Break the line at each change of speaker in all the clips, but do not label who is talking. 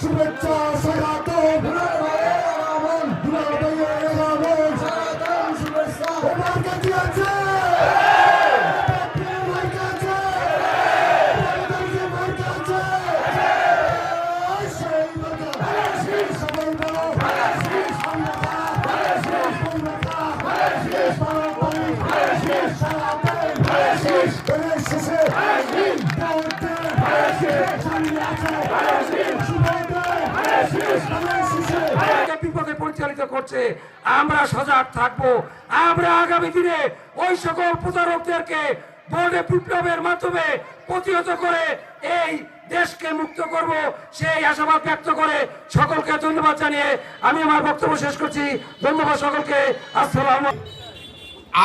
শুভেচ্ছা স্বাগত
বিপদে পরিচালিত করছে। আমরা সজাগ থাকবো। আমরা আগামী দিনে ওই সকল প্রতারকদেরকে বর্ডে বিপ্লবের মাধ্যমে প্রতিহত করে এই দেশকে মুক্ত করব, সেই আশাবাদ ব্যক্ত করে সকলকে ধন্যবাদ জানিয়ে আমি আমার বক্তব্য শেষ করছি। ধন্যবাদ সকলকে। আসসালামু আলাইকুম।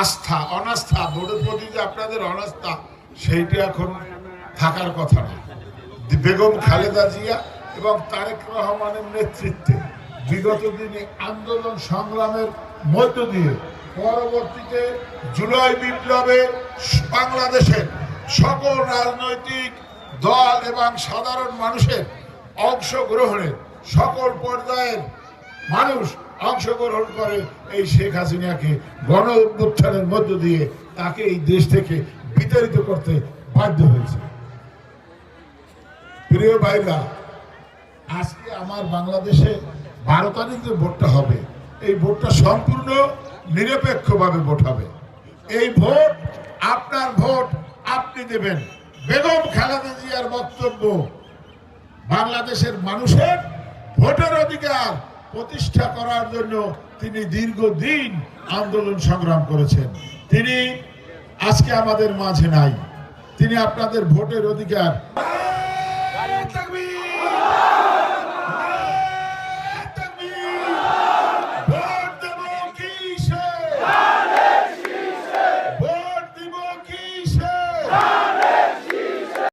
আস্থা অনাস্থা বোর্ডের প্রতি যে আপনাদের অনাস্থা সেইটা এখন থাকার কথা না। বেগম খালেদা জিয়া এবং তারেক রহমানের নেতৃত্বে বিগত দিনে আন্দোলন সংগ্রামের মধ্য দিয়ে পরবর্তীতে জুলাই বিপ্লবে বাংলাদেশের সকল রাজনৈতিক দল এবং সাধারণ মানুষের অংশগ্রহণে সকল পর্যায়ের মানুষ অংশগ্রহণ করে এই শেখ হাসিনাকে গণ অভ্যুত্থানের মধ্য দিয়ে তাকে এই দেশ থেকে বিতাড়িত করতে বাধ্য হয়েছে। প্রিয় ভাইরা, আজকে আমার বাংলাদেশে 12 তারিখ যে ভোটটা হবে, এই ভোটটা সম্পূর্ণ নিরপেক্ষভাবে ভোট হবে। এই ভোট আপনার ভোট আপনি দেবেন। বেগম খালেদা জিয়ার বক্তব্য বাংলাদেশের মানুষের ভোটের অধিকার প্রতিষ্ঠা করার জন্য তিনি দীর্ঘদিন আন্দোলন সংগ্রাম করেছেন। তিনি আজকে আমাদের মাঝে নাই। তিনি আপনাদের ভোটের অধিকার